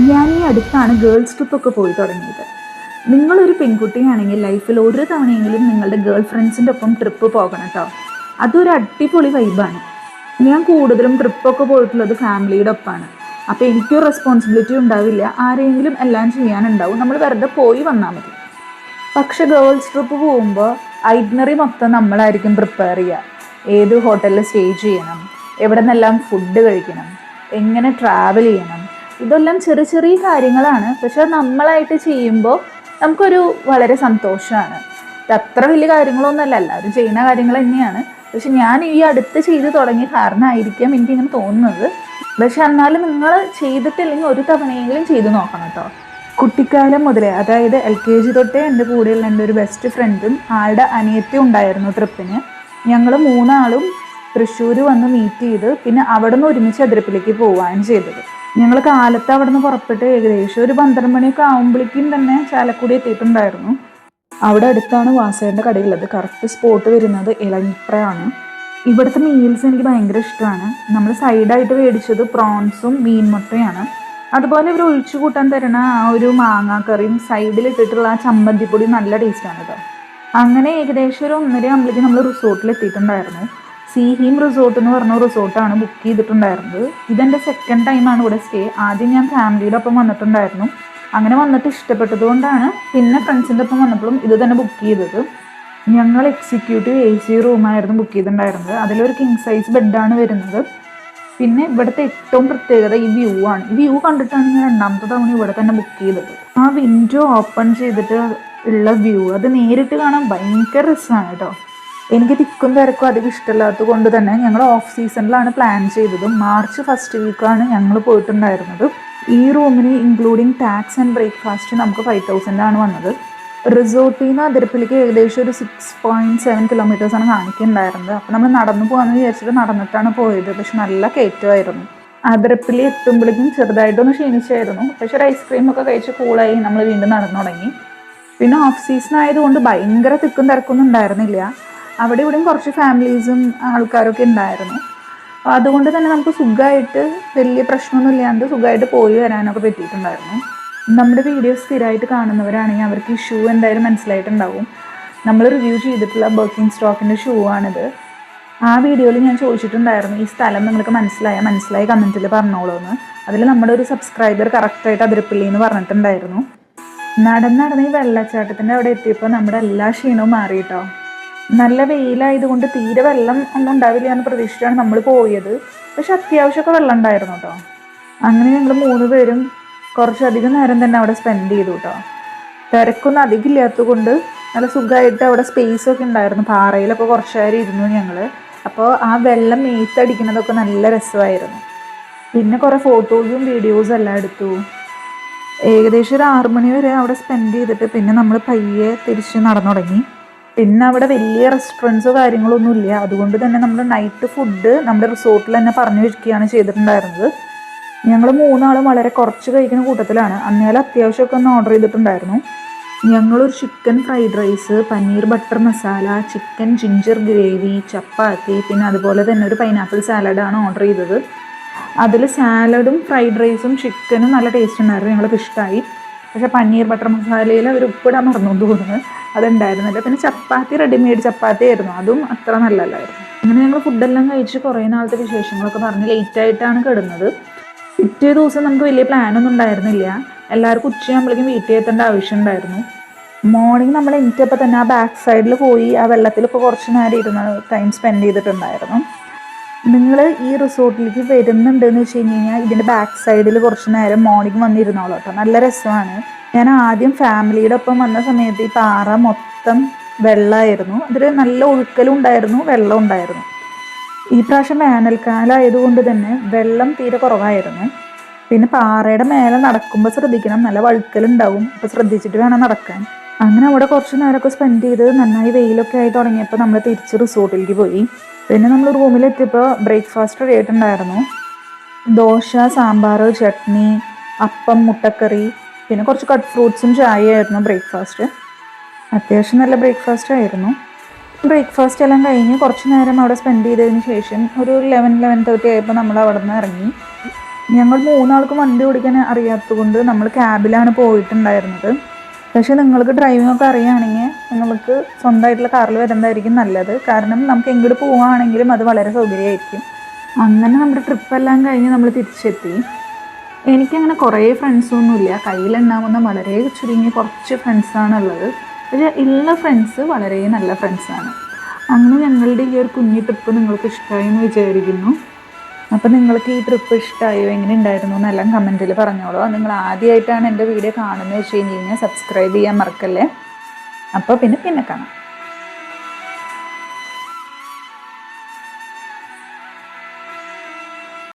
ഞാൻ ഈ അടുത്താണ് ഗേൾസ് ട്രിപ്പൊക്കെ പോയി തുടങ്ങിയത്. നിങ്ങളൊരു പെൺകുട്ടിയാണെങ്കിൽ ലൈഫിൽ ഒരു തവണയെങ്കിലും നിങ്ങളുടെ ഗേൾ ഫ്രണ്ട്സിൻ്റെ ഒപ്പം ട്രിപ്പ് പോകണം കേട്ടോ. അതൊരു അടിപൊളി വൈബാണ്. ഞാൻ കൂടുതലും ട്രിപ്പൊക്കെ പോയിട്ടുള്ളത് ഫാമിലിയുടെ ഒപ്പമാണ്. അപ്പോൾ എനിക്കൊരു റെസ്പോൺസിബിലിറ്റി ഉണ്ടാവില്ല, ആരെങ്കിലും എല്ലാം ചെയ്യാനുണ്ടാവും, നമ്മൾ വെറുതെ പോയി വന്നാൽ മതി. പക്ഷെ ഗേൾസ് ട്രിപ്പ് പോകുമ്പോൾ ഐറ്റ്നറി മൊത്തം നമ്മളായിരിക്കും പ്രിപ്പയർ ചെയ്യുക. ഏത് ഹോട്ടലിൽ സ്റ്റേ ചെയ്യണം, എവിടെ നിന്നെല്ലാം ഫുഡ് കഴിക്കണം, എങ്ങനെ ട്രാവൽ ചെയ്യണം, ഇതെല്ലാം ചെറിയ ചെറിയ കാര്യങ്ങളാണ്. പക്ഷെ നമ്മളായിട്ട് ചെയ്യുമ്പോൾ നമുക്കൊരു വളരെ സന്തോഷമാണ്. ഇത് അത്ര വലിയ കാര്യങ്ങളൊന്നുമല്ല, എല്ലാവരും ചെയ്യുന്ന കാര്യങ്ങൾ തന്നെയാണ്. പക്ഷെ ഞാൻ ഈ അടുത്ത് ചെയ്ത് തുടങ്ങിയ കാരണമായിരിക്കാം എനിക്കിങ്ങനെ തോന്നുന്നത്. പക്ഷെ എന്നാലും നിങ്ങൾ ചെയ്തിട്ടില്ലെങ്കിൽ ഒരു തവണയെങ്കിലും ചെയ്ത് നോക്കണം കേട്ടോ. കുട്ടിക്കാലം മുതലേ, അതായത് LKG തൊട്ടേ എൻ്റെ കൂടെയുള്ള എൻ്റെ ഒരു ബെസ്റ്റ് ഫ്രണ്ടും ആളുടെ അനിയത്തി ഉണ്ടായിരുന്നു ട്രിപ്പിന്. ഞങ്ങൾ മൂന്നാളും തൃശ്ശൂർ വന്ന് മീറ്റ് ചെയ്ത് പിന്നെ അവിടെ നിന്ന് ഒരുമിച്ച് അതിരപ്പിലേക്ക് പോവുകയാണ് ചെയ്തത്. ഞങ്ങൾ കാലത്ത് അവിടെ നിന്ന് പുറപ്പെട്ട് ഏകദേശം ഒരു 12 മണിയൊക്കെ ആകുമ്പോഴേക്കും തന്നെ ചാലക്കുടി എത്തിയിട്ടുണ്ടായിരുന്നു. അവിടെ അടുത്താണ് വാസേൻ്റെ കടയുള്ളത്. കറക്റ്റ് സ്പോട്ട് വരുന്നത് ഇളഞ്ഞിപ്രയാണ്. ഇവിടുത്തെ മീൽസ് എനിക്ക് ഭയങ്കര ഇഷ്ടമാണ്. നമ്മൾ സൈഡായിട്ട് മേടിച്ചത് പ്രോൺസും മീൻ മുട്ടയാണ്. അതുപോലെ ഇവർ ഒഴിച്ചു കൂട്ടാൻ തരുന്ന ആ ഒരു മാങ്ങാക്കറിയും സൈഡിലിട്ടിട്ടുള്ള ആ ചമ്മന്തിപ്പൊടി നല്ല ടേസ്റ്റാണ് കേട്ടോ. അങ്ങനെ ഏകദേശം ഒരു 1:30 ആകുമ്പോഴേക്കും നമ്മൾ റിസോർട്ടിൽ എത്തിയിട്ടുണ്ടായിരുന്നു. സീഹീം റിസോർട്ട് എന്ന് പറഞ്ഞ റിസോർട്ടാണ് ബുക്ക് ചെയ്തിട്ടുണ്ടായിരുന്നത്. ഇതെൻ്റെ സെക്കൻഡ് ടൈമാണ് ഇവിടെ സ്റ്റേ. ആദ്യം ഞാൻ ഫാമിലിയുടെ ഒപ്പം വന്നിട്ടുണ്ടായിരുന്നു. അങ്ങനെ വന്നിട്ട് ഇഷ്ടപ്പെട്ടതുകൊണ്ടാണ് പിന്നെ ഫ്രണ്ട്സിൻ്റെ ഒപ്പം വന്നപ്പോഴും ഇത് തന്നെ ബുക്ക് ചെയ്തത്. ഞങ്ങൾ എക്സിക്യൂട്ടീവ് AC റൂമായിരുന്നു ബുക്ക് ചെയ്തിട്ടുണ്ടായിരുന്നത്. അതിലൊരു കിങ് സൈസ് ബെഡാണ് വരുന്നത്. പിന്നെ ഇവിടുത്തെ ഏറ്റവും പ്രത്യേകത ഈ വ്യൂ ആണ്. ഈ വ്യൂ കണ്ടിട്ടാണ് ഞാൻ 2ാമത്തെ തവണ ഇവിടെ തന്നെ ബുക്ക് ചെയ്തത്. ആ വിൻഡോ ഓപ്പൺ ചെയ്തിട്ട് ഉള്ള വ്യൂ അത് നേരിട്ട് കാണാൻ ഭയങ്കര രസമാണ് കേട്ടോ. എനിക്ക് തിക്കും തിരക്കും അധികം ഇഷ്ടമില്ലാത്തത് കൊണ്ട് തന്നെ ഞങ്ങൾ ഓഫ് സീസണിലാണ് പ്ലാൻ ചെയ്തത്. മാർച്ച് ഫസ്റ്റ് വീക്കാണ് ഞങ്ങൾ പോയിട്ടുണ്ടായിരുന്നത്. ഈ റൂമിന് ഇൻക്ലൂഡിങ് ടാക്സ് ആൻഡ് ബ്രേക്ക്ഫാസ്റ്റ് നമുക്ക് 5,000 ആണ് വന്നത്. റിസോർട്ടിൽ നിന്ന് അതിരപ്പിലേക്ക് ഏകദേശം ഒരു 6.7 കിലോമീറ്റേഴ്സാണ് കാണിക്കുന്നുണ്ടായിരുന്നത്. അപ്പോൾ നമ്മൾ നടന്നു പോകാമെന്ന് വിചാരിച്ചിട്ട് നടന്നിട്ടാണ് പോയത്. പക്ഷെ നല്ല കയറ്റമായിരുന്നു. അതിരപ്പിലി എത്തുമ്പോഴേക്കും ചെറുതായിട്ടൊന്ന് ക്ഷീണിച്ചായിരുന്നു. പക്ഷെ ഒരു ഐസ്ക്രീമൊക്കെ കഴിച്ച് കൂളായി നമ്മൾ വീണ്ടും നടന്നു തുടങ്ങി. പിന്നെ ഓഫ് സീസൺ ആയതുകൊണ്ട് ഭയങ്കര തിക്കും തിരക്കൊന്നും ഉണ്ടായിരുന്നില്ല. അവിടെ ഇവിടെയും കുറച്ച് ഫാമിലീസും ആൾക്കാരൊക്കെ ഉണ്ടായിരുന്നു. അതുകൊണ്ട് തന്നെ നമുക്ക് സുഖമായിട്ട് വലിയ പ്രശ്നമൊന്നും ഇല്ലാണ്ട് സുഖമായിട്ട് പോയി വരാനൊക്കെ പറ്റിയിട്ടുണ്ടായിരുന്നു. നമ്മുടെ വീഡിയോ സ്ഥിരമായിട്ട് കാണുന്നവരാണെങ്കിൽ അവർക്ക് ഈ ഷൂ എന്തായാലും മനസ്സിലായിട്ടുണ്ടാവും. നമ്മൾ റിവ്യൂ ചെയ്തിട്ടുള്ള ബർക്കിൻ സ്റ്റോക്കിൻ്റെ ഷൂ ആണിത്. ആ വീഡിയോയിൽ ഞാൻ ചോദിച്ചിട്ടുണ്ടായിരുന്നു ഈ സ്ഥലം നിങ്ങൾക്ക് മനസ്സിലായി കമൻറ്റിൽ പറഞ്ഞോളൂ എന്ന്. അതിൽ നമ്മുടെ ഒരു സബ്സ്ക്രൈബർ കറക്റ്റായിട്ട് അതിരപ്പിള്ളി എന്ന് പറഞ്ഞിട്ടുണ്ടായിരുന്നു. നടന്ന് ഈ വെള്ളച്ചാട്ടത്തിൻ്റെ അവിടെ എത്തിയപ്പോൾ നമ്മുടെ എല്ലാ ക്ഷീണവും മാറിയിട്ടോ. നല്ല വെയിലായതുകൊണ്ട് തീരെ വെള്ളം ഒന്നും ഉണ്ടാവില്ല എന്ന് പ്രതീക്ഷിച്ചാണ് നമ്മൾ പോയത്. പക്ഷെ അത്യാവശ്യമൊക്കെ വെള്ളം ഉണ്ടായിരുന്നു കേട്ടോ. അങ്ങനെ ഞങ്ങൾ 3 പേരും കുറച്ചധികം നേരം തന്നെ അവിടെ സ്പെൻഡ് ചെയ്തു കേട്ടോ. തിരക്കൊന്നും അധികം ഇല്ലാത്തത് കൊണ്ട് നല്ല സുഖമായിട്ട് അവിടെ സ്പേസൊക്കെ ഉണ്ടായിരുന്നു. പാറയിലൊക്കെ കുറച്ച് നേരം ഇരുന്നു ഞങ്ങൾ. അപ്പോൾ ആ വെള്ളം മേത്തടിക്കുന്നതൊക്കെ നല്ല രസമായിരുന്നു. പിന്നെ കുറേ ഫോട്ടോസും വീഡിയോസും എല്ലാം എടുത്തു. ഏകദേശം ഒരു 6 മണി വരെ അവിടെ സ്പെൻഡ് ചെയ്തിട്ട് പിന്നെ നമ്മൾ പയ്യെ തിരിച്ച് നടന്നു തുടങ്ങി. പിന്നെ അവിടെ വലിയ റെസ്റ്റോറൻറ്റ്സോ കാര്യങ്ങളൊന്നും ഇല്ല. അതുകൊണ്ട് തന്നെ നമ്മൾ നൈറ്റ് ഫുഡ് നമ്മുടെ റിസോർട്ടിൽ തന്നെ പറഞ്ഞു വയ്ക്കുകയാണ് ചെയ്തിട്ടുണ്ടായിരുന്നത്. ഞങ്ങൾ 3 ആളും വളരെ കുറച്ച് കഴിക്കുന്ന കൂട്ടത്തിലാണ്. അന്നേരം അത്യാവശ്യമൊക്കെ ഒന്ന് ഓർഡർ ചെയ്തിട്ടുണ്ടായിരുന്നു. ഞങ്ങളൊരു chicken fried rice, paneer butter masala, chicken ginger gravy, chapati, പിന്നെ അതുപോലെ തന്നെ ഒരു പൈനാപ്പിൾ സാലഡാണ് ഓർഡർ ചെയ്തത്. അതിൽ സാലഡും ഫ്രൈഡ് റൈസും ചിക്കനും നല്ല ടേസ്റ്റ് ഉണ്ടായിരുന്നു, ഞങ്ങൾക്ക് ഇഷ്ടമായി. പക്ഷേ പനീർ ബട്ടർ മസാലയിൽ അവർ ഉപ്പിടാൻ മറന്നു തോന്നുന്നു, അതുണ്ടായിരുന്നില്ല. പിന്നെ ചപ്പാത്തി റെഡിമെയ്ഡ് ചപ്പാത്തി ആയിരുന്നു, അതും അത്ര നല്ലല്ലായിരുന്നു. അങ്ങനെ ഞങ്ങൾ ഫുഡെല്ലാം കഴിച്ച് കുറേ നാളത്തെ വിശേഷങ്ങളൊക്കെ പറഞ്ഞ് ലേറ്റായിട്ടാണ് കിടന്നത്. പിറ്റേ ദിവസം നമുക്ക് വലിയ പ്ലാനൊന്നും ഉണ്ടായിരുന്നില്ല. എല്ലാവർക്കും ഉച്ചയാകുമ്പോഴേക്കും വീട്ടിൽ എത്തേണ്ട ആവശ്യം ഉണ്ടായിരുന്നു. മോർണിംഗ് നമ്മൾ എണീറ്റപ്പോൾ തന്നെ ആ ബാക്ക് സൈഡിൽ പോയി ആ വെള്ളത്തിലൊക്കെ കുറച്ച് നേരം ഇരുന്ന് ടൈം സ്പെൻഡ് ചെയ്തിട്ടുണ്ടായിരുന്നു. നിങ്ങൾ ഈ റിസോർട്ടിലേക്ക് വരുന്നുണ്ടെന്ന് വെച്ച് കഴിഞ്ഞാൽ ഇതിൻ്റെ ബാക്ക് സൈഡിൽ കുറച്ച് നേരം മോർണിംഗ് വന്നിരുന്നോളൂ കേട്ടോ, നല്ല രസമാണ്. ഞാൻ ആദ്യം ഫാമിലിയുടെ ഒപ്പം വന്ന സമയത്ത് ഈ പാറ മൊത്തം വെള്ളമായിരുന്നു. അതിൽ നല്ല ഒഴുക്കലും ഉണ്ടായിരുന്നു, വെള്ളം ഉണ്ടായിരുന്നു. ഈ പ്രാവശ്യം വേനൽക്കാലം ആയതുകൊണ്ട് തന്നെ വെള്ളം തീരെ കുറവായിരുന്നു. പിന്നെ പാറയുടെ മേലെ നടക്കുമ്പോൾ ശ്രദ്ധിക്കണം, നല്ല വഴുക്കലുണ്ടാവും, അപ്പോൾ ശ്രദ്ധിച്ചിട്ട് വേണം നടക്കാൻ. അങ്ങനെ അവിടെ കുറച്ച് നേരമൊക്കെ സ്പെൻഡ് ചെയ്ത് നന്നായി വെയിലൊക്കെ ആയി തുടങ്ങിയപ്പോൾ നമ്മൾ തിരിച്ച് റിസോർട്ടിലേക്ക് പോയി. പിന്നെ നമ്മൾ റൂമിലെത്തിയപ്പോൾ ബ്രേക്ക്ഫാസ്റ്റ് റെഡി ആയിട്ടുണ്ടായിരുന്നു. ദോശ, സാമ്പാർ, ചട്നി, അപ്പം, മുട്ടക്കറി, പിന്നെ കുറച്ച് കട്ട് ഫ്രൂട്ട്സും ചായയായിരുന്നു ബ്രേക്ക്ഫാസ്റ്റ്. അത്യാവശ്യം നല്ല ബ്രേക്ക്ഫാസ്റ്റ് ആയിരുന്നു. ബ്രേക്ക്ഫാസ്റ്റ് എല്ലാം കഴിഞ്ഞ് കുറച്ച് നേരം അവിടെ സ്പെൻഡ് ചെയ്തതിന് ശേഷം ഒരു 11-11:30 ആയപ്പോൾ നമ്മൾ അവിടെ നിന്ന് ഇറങ്ങി. ഞങ്ങൾ 3 ആൾക്കും വണ്ടി ഓടിക്കാൻ അറിയാത്തത് കൊണ്ട് നമ്മൾ ക്യാബിലാണ് പോയിട്ടുണ്ടായിരുന്നത്. പക്ഷേ നിങ്ങൾക്ക് ഡ്രൈവിംഗ് ഒക്കെ അറിയുകയാണെങ്കിൽ നിങ്ങൾക്ക് സ്വന്തമായിട്ടുള്ള കാറിൽ വരുന്നതായിരിക്കും നല്ലത്. കാരണം നമുക്ക് എങ്ങോട്ട് പോവുകയാണെങ്കിലും അത് വളരെ സൗകര്യമായിരിക്കും. അങ്ങനെ നമ്മുടെ ട്രിപ്പെല്ലാം കഴിഞ്ഞ് നമ്മൾ തിരിച്ചെത്തി. എനിക്കങ്ങനെ കുറേ ഫ്രണ്ട്സൊന്നുമില്ല, കയ്യിലുണ്ടാവുന്ന വളരെ ചുരുങ്ങിയ കുറച്ച് ഫ്രണ്ട്സാണുള്ളത്. പക്ഷേ ഉള്ള ഫ്രണ്ട്സ് വളരെ നല്ല ഫ്രണ്ട്സാണ്. അങ്ങനെ ഞങ്ങളുടെ ഈ ഒരു കുഞ്ഞു ട്രിപ്പ് നിങ്ങൾക്ക് ഇഷ്ടമായി എന്ന് വിചാരിക്കുന്നു. അപ്പോൾ നിങ്ങൾക്ക് ഈ ട്രിപ്പ് ഇഷ്ടമായോ, എങ്ങനെ ഉണ്ടായിരുന്നു എന്നെല്ലാം കമൻറ്റിൽ പറഞ്ഞോളൂ. നിങ്ങൾ ആദ്യമായിട്ടാണ് എൻ്റെ വീഡിയോ കാണുന്നത് വെച്ച് കഴിഞ്ഞ് കഴിഞ്ഞാൽ സബ്സ്ക്രൈബ് ചെയ്യാൻ മറക്കല്ലേ. അപ്പോൾ പിന്നെ കാണാം.